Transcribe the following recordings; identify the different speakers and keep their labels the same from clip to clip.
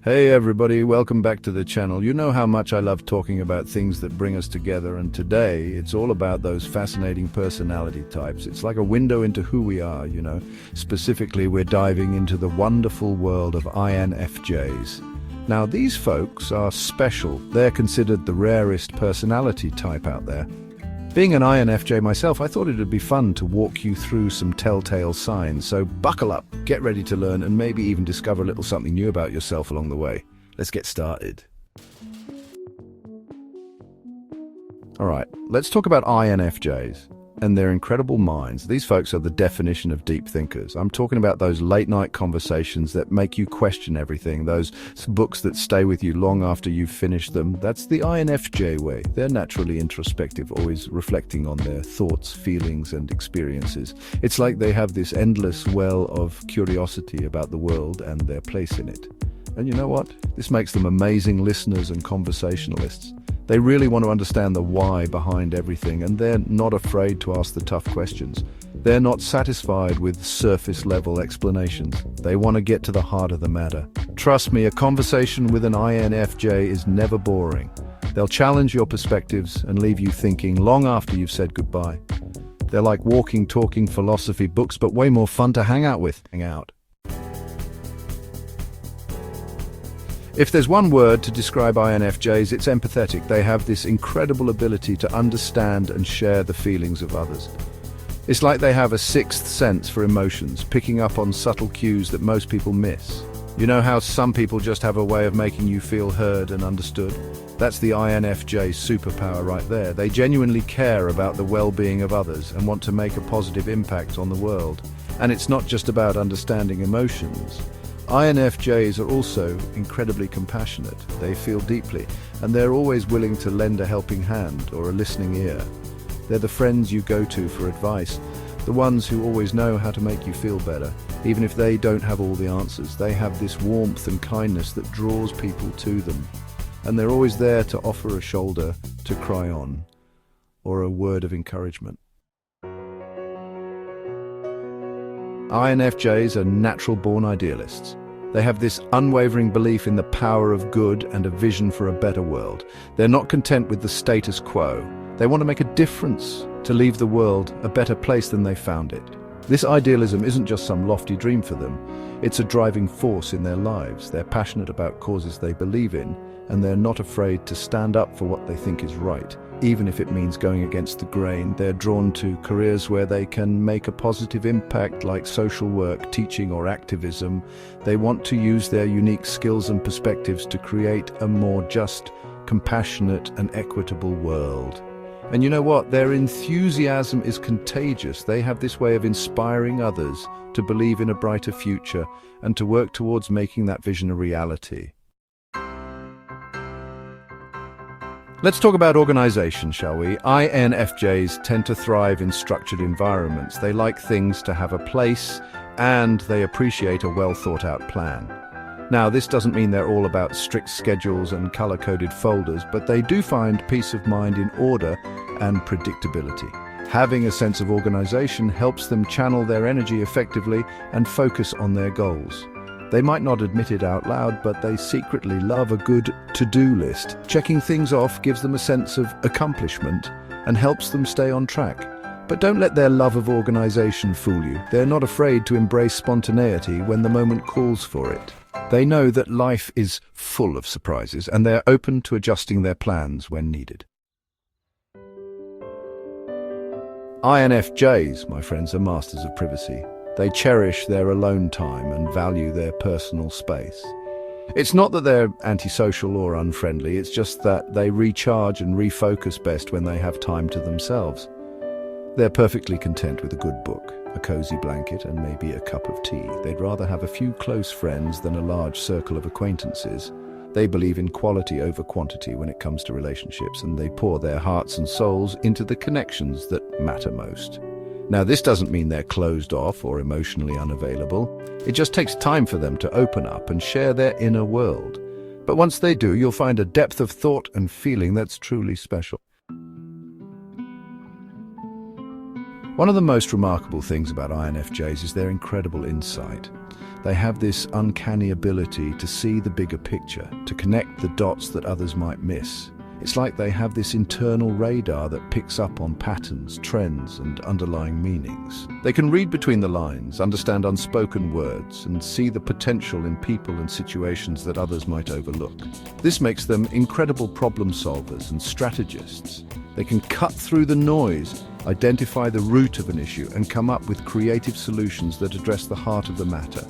Speaker 1: Hey everybody, welcome back to the channel. You know how much I love talking about things that bring us together, and today it's all about those fascinating personality types. It's like a window into who we are, you know. Specifically, we're diving into the wonderful world of INFJs. Now, these folks are special. They're considered the rarest personality type out there. Being an INFJ myself, I thought it would be fun to walk you through some telltale signs. So buckle up, get ready to learn, and maybe even discover a little something new about yourself along the way. Let's get started. All right, let's talk about INFJs and their incredible minds. These folks are the definition of deep thinkers. I'm talking about those late-night conversations that make you question everything, those books that stay with you long after you've finished them. That's the INFJ way. They're naturally introspective, always reflecting on their thoughts, feelings, and experiences. It's like they have this endless well of curiosity about the world and their place in it. And you know what? This makes them amazing listeners and conversationalists. They really want to understand the why behind everything, and they're not afraid to ask the tough questions. They're not satisfied with surface-level explanations. They want to get to the heart of the matter. Trust me, a conversation with an INFJ is never boring. They'll challenge your perspectives and leave you thinking long after you've said goodbye. They're like walking, talking philosophy books, but way more fun to hang out with. If there's one word to describe INFJs, it's empathetic. They have this incredible ability to understand and share the feelings of others. It's like they have a sixth sense for emotions, picking up on subtle cues that most people miss. You know how some people just have a way of making you feel heard and understood? That's the INFJ superpower right there. They genuinely care about the well-being of others and want to make a positive impact on the world. And it's not just about understanding emotions. INFJs are also incredibly compassionate. They feel deeply, and they're always willing to lend a helping hand or a listening ear. They're the friends you go to for advice, the ones who always know how to make you feel better. Even if they don't have all the answers, they have this warmth and kindness that draws people to them. And they're always there to offer a shoulder to cry on, or a word of encouragement. INFJs are natural-born idealists. They have this unwavering belief in the power of good and a vision for a better world. They're not content with the status quo. They want to make a difference, to leave the world a better place than they found it. This idealism isn't just some lofty dream for them. It's a driving force in their lives. They're passionate about causes they believe in, and they're not afraid to stand up for what they think is right. Even if it means going against the grain, they're drawn to careers where they can make a positive impact, like social work, teaching, or activism. They want to use their unique skills and perspectives to create a more just, compassionate, and equitable world. And you know what? Their enthusiasm is contagious. They have this way of inspiring others to believe in a brighter future and to work towards making that vision a reality. Let's talk about organization, shall we? INFJs tend to thrive in structured environments. They like things to have a place, and they appreciate a well-thought-out plan. Now, this doesn't mean they're all about strict schedules and color-coded folders, but they do find peace of mind in order and predictability. Having a sense of organization helps them channel their energy effectively and focus on their goals. They might not admit it out loud, but they secretly love a good to-do list. Checking things off gives them a sense of accomplishment and helps them stay on track. But don't let their love of organization fool you. They're not afraid to embrace spontaneity when the moment calls for it. They know that life is full of surprises, and they're open to adjusting their plans when needed. INFJs, my friends, are masters of privacy. They cherish their alone time and value their personal space. It's not that they're antisocial or unfriendly, it's just that they recharge and refocus best when they have time to themselves. They're perfectly content with a good book, a cozy blanket, and maybe a cup of tea. They'd rather have a few close friends than a large circle of acquaintances. They believe in quality over quantity when it comes to relationships, and they pour their hearts and souls into the connections that matter most. Now, this doesn't mean they're closed off or emotionally unavailable. It just takes time for them to open up and share their inner world. But once they do, you'll find a depth of thought and feeling that's truly special. One of the most remarkable things about INFJs is their incredible insight. They have this uncanny ability to see the bigger picture, to connect the dots that others might miss. It's like they have this internal radar that picks up on patterns, trends, and underlying meanings. They can read between the lines, understand unspoken words, and see the potential in people and situations that others might overlook. This makes them incredible problem solvers and strategists. They can cut through the noise, identify the root of an issue, and come up with creative solutions that address the heart of the matter.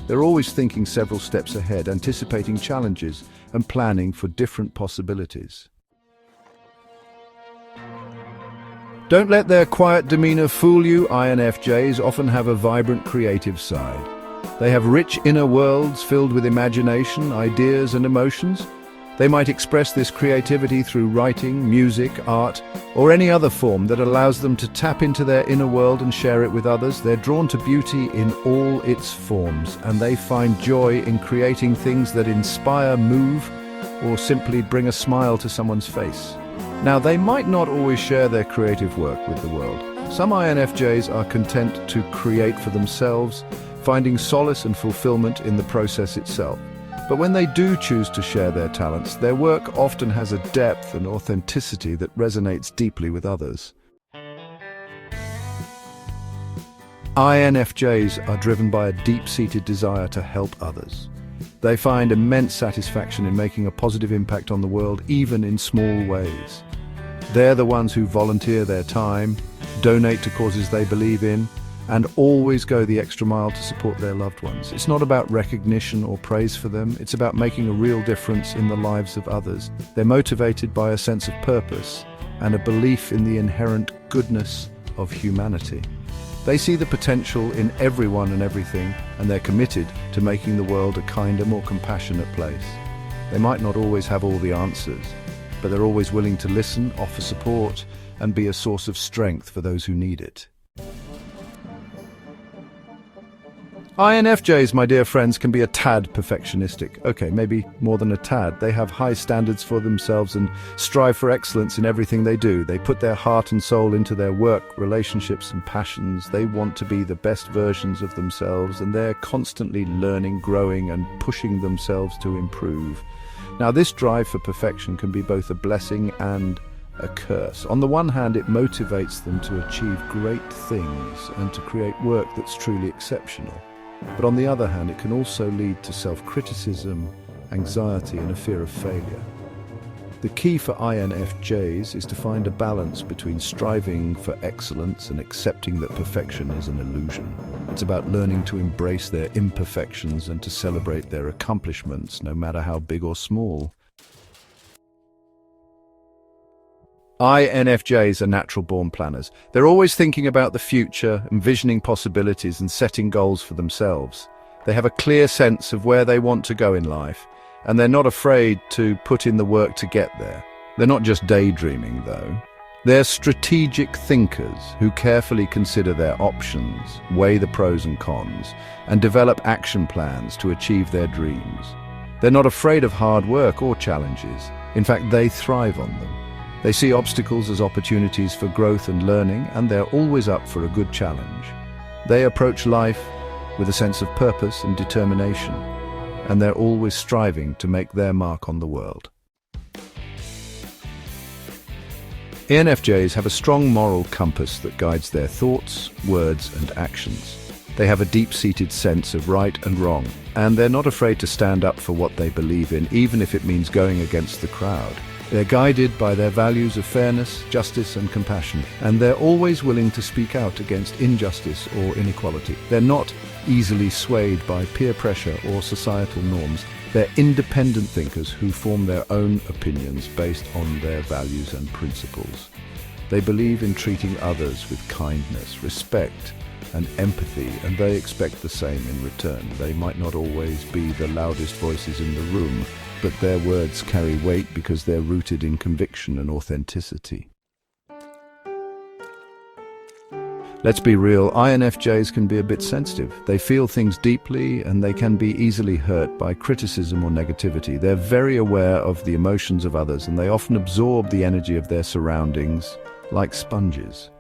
Speaker 1: They're always thinking several steps ahead, anticipating challenges and planning for different possibilities. Don't let their quiet demeanor fool you. INFJs often have a vibrant creative side. They have rich inner worlds filled with imagination, ideas, and emotions. They might express this creativity through writing, music, art, or any other form that allows them to tap into their inner world and share it with others. They're drawn to beauty in all its forms, and they find joy in creating things that inspire, move, or simply bring a smile to someone's face. Now, they might not always share their creative work with the world. Some INFJs are content to create for themselves, finding solace and fulfillment in the process itself. But when they do choose to share their talents, their work often has a depth and authenticity that resonates deeply with others. INFJs are driven by a deep-seated desire to help others. They find immense satisfaction in making a positive impact on the world, even in small ways. They're the ones who volunteer their time, donate to causes they believe in, and always go the extra mile to support their loved ones. It's not about recognition or praise for them, it's about making a real difference in the lives of others. They're motivated by a sense of purpose and a belief in the inherent goodness of humanity. They see the potential in everyone and everything, and they're committed to making the world a kinder, more compassionate place. They might not always have all the answers, but they're always willing to listen, offer support, and be a source of strength for those who need it. INFJs, my dear friends, can be a tad perfectionistic. Okay, maybe more than a tad. They have high standards for themselves and strive for excellence in everything they do. They put their heart and soul into their work, relationships, and passions. They want to be the best versions of themselves, and they're constantly learning, growing, and pushing themselves to improve. Now, this drive for perfection can be both a blessing and a curse. On the one hand, it motivates them to achieve great things and to create work that's truly exceptional. But on the other hand, it can also lead to self-criticism, anxiety, and a fear of failure. The key for INFJs is to find a balance between striving for excellence and accepting that perfection is an illusion. It's about learning to embrace their imperfections and to celebrate their accomplishments, no matter how big or small. INFJs are natural-born planners. They're always thinking about the future, envisioning possibilities and setting goals for themselves. They have a clear sense of where they want to go in life, and they're not afraid to put in the work to get there. They're not just daydreaming, though. They're strategic thinkers who carefully consider their options, weigh the pros and cons, and develop action plans to achieve their dreams. They're not afraid of hard work or challenges. In fact, they thrive on them. They see obstacles as opportunities for growth and learning, and they're always up for a good challenge. They approach life with a sense of purpose and determination, and they're always striving to make their mark on the world. INFJs have a strong moral compass that guides their thoughts, words, and actions. They have a deep-seated sense of right and wrong, and they're not afraid to stand up for what they believe in, even if it means going against the crowd. They're guided by their values of fairness, justice, and compassion, and they're always willing to speak out against injustice or inequality. They're not easily swayed by peer pressure or societal norms. They're independent thinkers who form their own opinions based on their values and principles. They believe in treating others with kindness, respect, and empathy, and they expect the same in return. They might not always be the loudest voices in the room, but their words carry weight because they're rooted in conviction and authenticity. Let's be real, INFJs can be a bit sensitive. They feel things deeply and they can be easily hurt by criticism or negativity. They're very aware of the emotions of others and they often absorb the energy of their surroundings like sponges.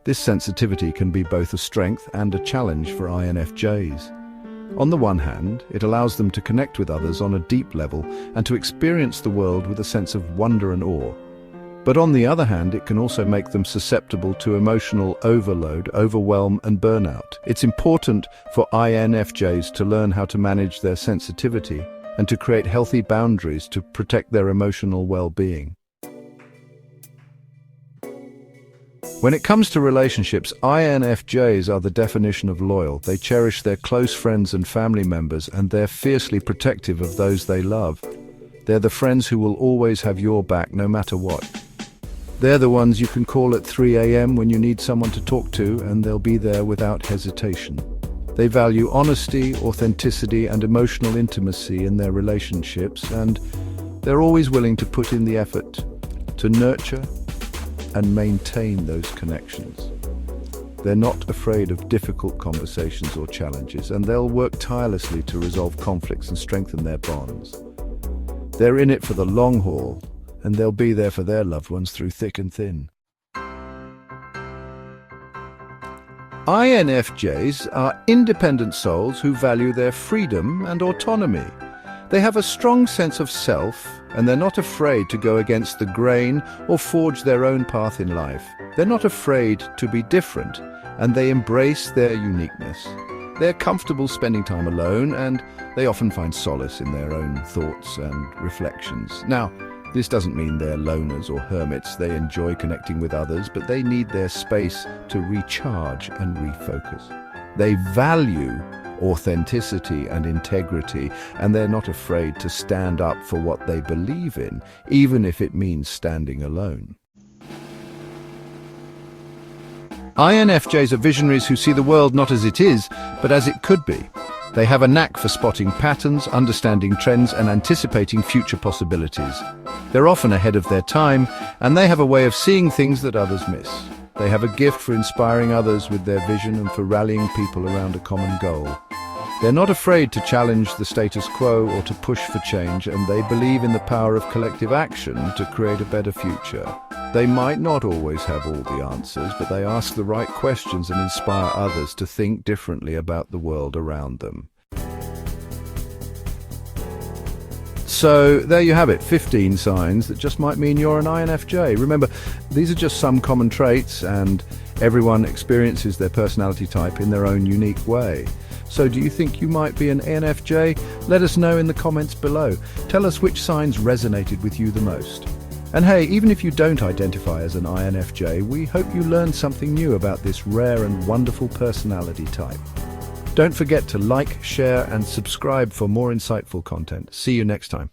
Speaker 1: This sensitivity can be both a strength and a challenge for INFJs. On the one hand, it allows them to connect with others on a deep level and to experience the world with a sense of wonder and awe. But on the other hand, it can also make them susceptible to emotional overload, overwhelm, and burnout. It's important for INFJs to learn how to manage their sensitivity and to create healthy boundaries to protect their emotional well-being. When it comes to relationships, INFJs are the definition of loyal. They cherish their close friends and family members, and they're fiercely protective of those they love. They're the friends who will always have your back no matter what. They're the ones you can call at 3 a.m. when you need someone to talk to, and they'll be there without hesitation. They value honesty, authenticity, and emotional intimacy in their relationships, and they're always willing to put in the effort to nurture and maintain those connections. They're not afraid of difficult conversations or challenges, and they'll work tirelessly to resolve conflicts and strengthen their bonds. They're in it for the long haul, and they'll be there for their loved ones through thick and thin. INFJs are independent souls who value their freedom and autonomy. They have a strong sense of self, and they're not afraid to go against the grain or forge their own path in life. They're not afraid to be different, and they embrace their uniqueness. They're comfortable spending time alone, and they often find solace in their own thoughts and reflections. Now, this doesn't mean they're loners or hermits. They enjoy connecting with others, but they need their space to recharge and refocus. They value authenticity and integrity, and they're not afraid to stand up for what they believe in, even if it means standing alone. INFJs are visionaries who see the world not as it is, but as it could be. They have a knack for spotting patterns, understanding trends, and anticipating future possibilities. They're often ahead of their time, and they have a way of seeing things that others miss. They have a gift for inspiring others with their vision and for rallying people around a common goal. They're not afraid to challenge the status quo or to push for change, and they believe in the power of collective action to create a better future. They might not always have all the answers, but they ask the right questions and inspire others to think differently about the world around them. So there you have it, 15 signs that just might mean you're an INFJ. Remember, these are just some common traits, and everyone experiences their personality type in their own unique way. So do you think you might be an INFJ? Let us know in the comments below. Tell us which signs resonated with you the most. And hey, even if you don't identify as an INFJ, we hope you learned something new about this rare and wonderful personality type. Don't forget to like, share, and subscribe for more insightful content. See you next time.